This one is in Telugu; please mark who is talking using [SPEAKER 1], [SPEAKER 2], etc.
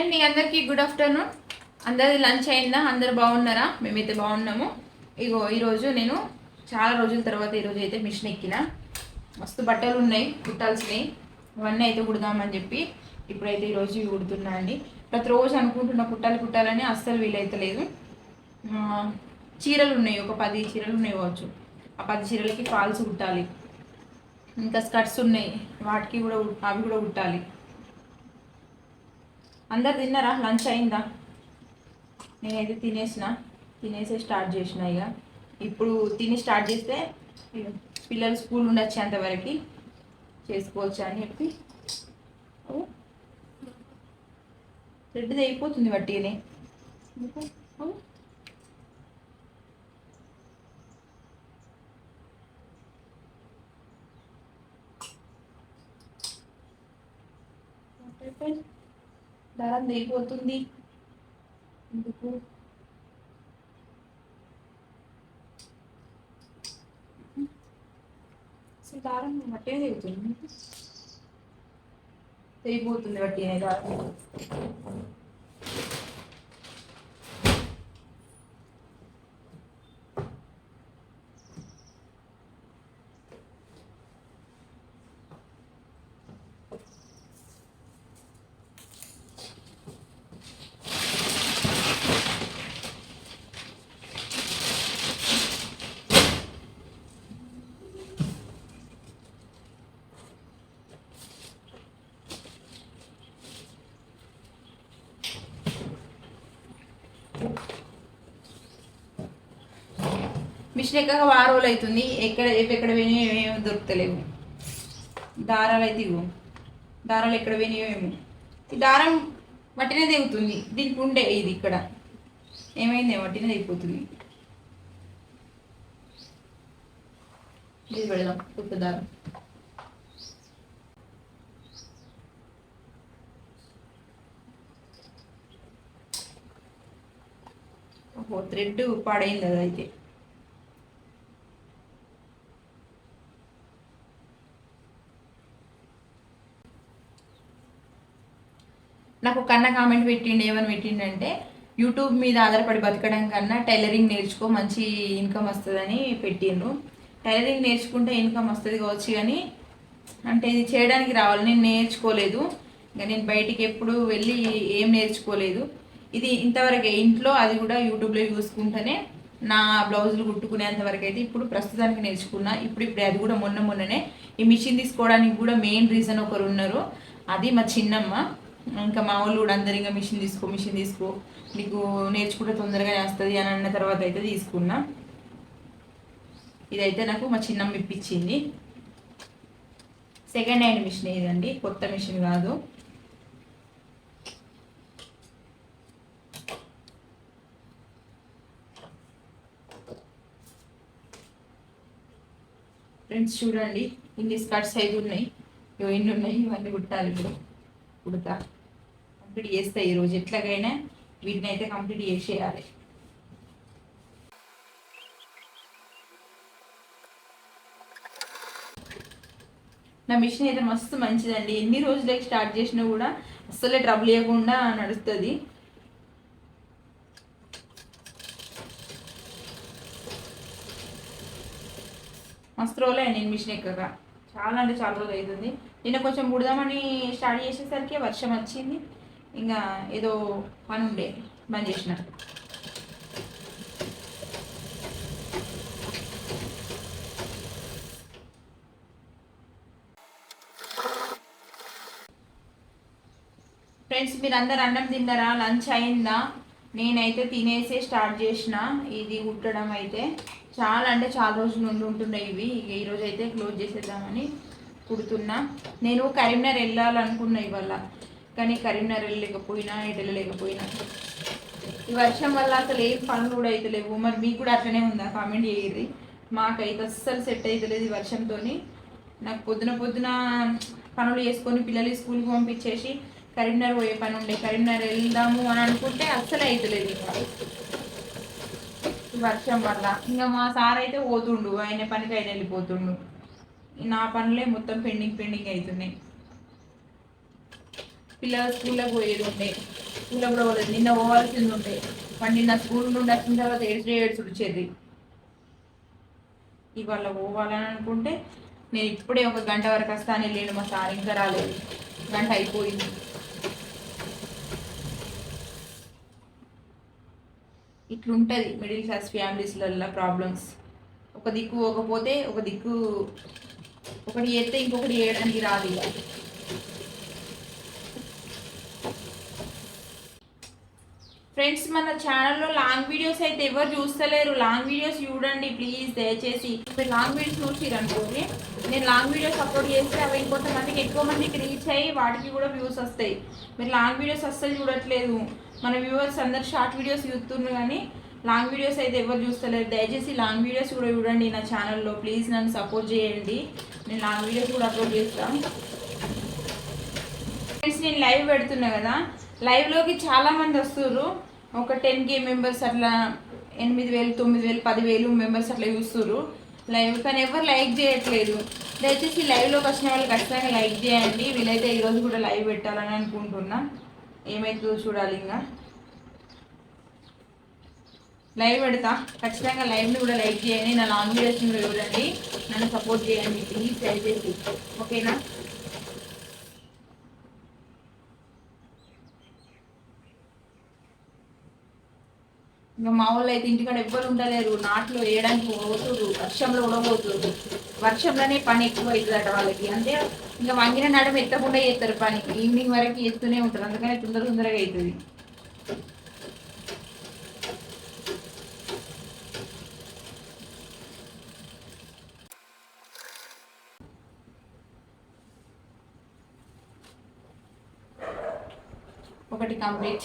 [SPEAKER 1] అండి అందరికీ గుడ్ ఆఫ్టర్నూన్. అందరి లంచ్ అయిందా? అందరు బాగున్నారా? మేమైతే బాగున్నాము. ఇగో ఈరోజు నేను చాలా రోజుల తర్వాత ఈరోజు అయితే మిషన్ ఎక్కిన. మస్తు బట్టలు ఉన్నాయి కుట్టాల్సినవి, అవన్నీ అయితే కుడదామని చెప్పి ఇప్పుడైతే ఈరోజు కుడుతున్నా అండి. ప్రతిరోజు అనుకుంటున్న కుట్టాలని అస్సలు వీలైతే లేదు. చీరలు ఉన్నాయి, ఒక 10 చీరలు ఉన్నాయి కావచ్చు. ఆ 10 చీరలకి ఫాల్స్ కుట్టాలి. ఇంకా స్కర్ట్స్ ఉన్నాయి, వాటికి కూడా అవి కూడా కుట్టాలి. అందరు తిన్నారా? లంచ్ అయిందా? నేనైతే తినేసే స్టార్ట్ చేసిన. ఇక ఇప్పుడు తిని స్టార్ట్ చేస్తే పిల్లలు స్కూల్ నుండి వచ్చేంత వరకు చేసుకోవచ్చు అని చెప్పి రెడ్డిది అయిపోతుంది బట్టినే. దారం అయిపోతుంది ఎందుకు? దారం బట్టే తెగుతుంది, తెగిపోతుంది బట్టినే దారం. మిషన్ ఎక్కగా 6 రోజులు అవుతుంది. ఎక్కడ పోయినాయో ఏమో దొరుకుతలేవు. దారాలు అయితే ఇవ్వు, దారాలు ఎక్కడ పోయినాయో ఏమో. ఈ దారం వట్టినే తెగుతుంది. దీనికి ఉండే ఇది ఇక్కడ ఏమైంది, వట్టినే తెగిపోతుంది. ఇది పెడదాం కొత్త దారం. ఓహో, థ్రెడ్ పాడైంది అదైతే. నాకు కన్న కామెంట్ పెట్టిండు. ఏమని పెట్టిండంటే, యూట్యూబ్ మీద ఆధారపడి బతకడం కన్నా టైలరింగ్ నేర్చుకో, మంచి ఇన్కమ్ వస్తుందని పెట్టిండ్రు. టైలరింగ్ నేర్చుకుంటే ఇన్కమ్ వస్తుంది కావచ్చు, కానీ అంటే ఇది చేయడానికి రావాలి. నేను నేర్చుకోలేదు, ఇంకా నేను బయటికి ఎప్పుడు వెళ్ళి ఏం నేర్చుకోలేదు. ఇది ఇంతవరకే ఇంట్లో, అది కూడా యూట్యూబ్లో చూసుకుంటేనే నా బ్లౌజులు కుట్టుకునేంత వరకు అయితే ఇప్పుడు ప్రస్తుతానికి నేర్చుకున్నా. ఇప్పుడు అది కూడా మొన్ననే ఈ మిషన్ తీసుకోవడానికి కూడా మెయిన్ రీజన్ ఒకరు ఉన్నారు, అది మా చిన్నమ్మ. ఇంకా మా వాళ్ళు కూడా అందరు ఇంకా మిషన్ తీసుకో నీకు నేర్చుకుంటే తొందరగానే వస్తుంది అని అన్న తర్వాత అయితే తీసుకున్నా. ఇదైతే నాకు మా చిన్నమ్మ ఇప్పించింది. సెకండ్ హ్యాండ్ మిషన్ ఇదండి, కొత్త మిషన్ కాదు. ఫ్రెండ్స్ చూడండి, ఇన్ని స్కర్ట్స్ అయితే ఉన్నాయి, ఇన్ని ఉన్నాయి. ఇవన్నీ కుట్టాలి. ఇప్పుడు కుడతా, కంప్లీట్ చేస్తా ఈరోజు. ఎట్లాగైనా వీటిని అయితే కంప్లీట్ చేసేయాలి. నా మిషన్ అయితే మస్తు మంచిదండి. ఎన్ని రోజులకి స్టార్ట్ చేసినా కూడా అస్సలే ట్రబుల్ లేకుండా నడుస్తుంది. మస్తు రోజులే నేను మిషన్ ఎక్కగా, చాలా అంటే చాలా రోజులు అవుతుంది. నిన్న కొంచెం కుడదామని స్టార్ట్ చేసేసరికి వర్షం వచ్చింది. ఇంకా ఏదో పని ఉండే బంద్ చేసిన. ఫ్రెండ్స్, మీరు అందరు అన్నం తిన్నారా? లంచ్ అయిందా? నేనైతే తినేసే స్టార్ట్ చేసిన ఇది కుట్టడం. అయితే చాలా అంటే చాలా రోజుల నుండి ఉంటున్నాయి ఇవి. ఇక ఈరోజు అయితే క్లోజ్ చేసేద్దామని కుడుతున్నా. నేను కరీంనగర్ వెళ్ళాలనుకున్నా ఇవాళ, కానీ కరీంనగర్ వెళ్ళలేకపోయినా, ఎటు వెళ్ళలేకపోయినా. ఈ వర్షం వల్ల అసలు ఏం పనులు కూడా అయితే లేవు. మరి మీకు కూడా అట్లనే ఉందా? కామెంట్ చేయరు. మాకైతే అస్సలు సెట్ అవుతలేదు ఈ వర్షంతో. నాకు పొద్దున పనులు చేసుకొని పిల్లలు స్కూల్కి పంపించేసి కరీంనగర్ పోయే పని ఉండే. కరీంనగర్ వెళ్దాము అని అనుకుంటే అస్సలే అవుతలేదు ఇంకా వర్షం వల్ల. ఇంకా మా సార్ అయితే పోతుండు, ఆయన పనికి ఆయన వెళ్ళిపోతుండు. నా పనులే మొత్తం పెండింగ్ అవుతున్నాయి. పిల్లలు స్కూల్లోకి పోయేది ఉండే, స్కూల్లో కూడా పోలేదు. నిన్న పోవాల్సింది ఉండే, వాడు నిన్న స్కూల్ నుండి వచ్చిన తర్వాత ఏడ్చుడు వచ్చేది. ఇవాళ పోవాలని అనుకుంటే నేను ఇప్పుడే 1 గంట వరకు వస్తాను వెళ్ళాడు, మా సార్ ఇంకా రాలేదు, గంట అయిపోయింది. ఇట్లుంటుంది మిడిల్ క్లాస్ ఫ్యామిలీస్లలో ప్రాబ్లమ్స్. ఒక దిక్కు పోకపోతే ఒక దిక్కు, ఒకటి చేస్తే ఇంకొకటి చేయడానికి రాదు. ఇక ఫ్రెండ్స్, మన ఛానల్లో లాంగ్ వీడియోస్ అయితే ఎవరు చూస్తలేరు. లాంగ్ వీడియోస్ చూడండి ప్లీజ్, దయచేసి. మీరు లాంగ్ వీడియోస్ చూసిరు అనుకోండి, నేను లాంగ్ వీడియోస్ అప్లోడ్ చేస్తే అవి ఇంకొంతమందికి ఎక్కువ మందికి రీచ్ అయ్యి వాటికి కూడా వ్యూస్ వస్తాయి. మీరు లాంగ్ వీడియోస్ అస్సలు చూడట్లేదు. మన వ్యూవర్స్ అందరు షార్ట్ వీడియోస్ చూస్తున్నారు కానీ లాంగ్ వీడియోస్ అయితే ఎవరు చూస్తలేరు. దయచేసి లాంగ్ వీడియోస్ కూడా చూడండి నా ఛానల్లో ప్లీజ్, నన్ను సపోర్ట్ చేయండి. నేను లాంగ్ వీడియోస్ కూడా అప్లోడ్ చేస్తాను. ఫ్రెండ్స్, నేను లైవ్ పెడుతున్నా కదా, లైవ్లోకి చాలామంది వస్తుర్రు. ఒక 10K మెంబర్స్ అట్లా, 8,000, 9,000, 10,000 మెంబర్స్ అట్లా చూస్తుర్రు లైవ్, కానీ ఎవరు లైక్ చేయట్లేదు. దయచేసి లైవ్లోకి వచ్చిన వాళ్ళు ఖచ్చితంగా లైక్ చేయండి. వీలైతే ఈరోజు కూడా లైవ్ పెట్టాలని అనుకుంటున్నా, ఏమైతుందో చూడాలి. ఇంకా లైవ్ పెడతా ఖచ్చితంగా, లైవ్ని కూడా లైక్ చేయండి. నా లాంగ్ వీడియోస్ని కూడా చూడండి, నన్ను సపోర్ట్ చేయండి ప్లీజ్ దయచేసి, ఓకేనా? ఇంకా మా వాళ్ళు అయితే ఇంటికాడ ఎవ్వరు ఉండలేరు, నాట్లు వేయడానికి పోతురు, వర్షంలో కూడా పోతురు. వర్షంలోనే పని ఎక్కువ అవుతుందట వాళ్ళకి. అంటే ఇంకా వంగిన నడుము ఎత్తకుండా చేస్తారు పని, ఈవినింగ్ వరకు చేస్తూనే ఉంటారు, అందుకనే తొందరగా అవుతుంది. ఒకటి కంప్లీట్.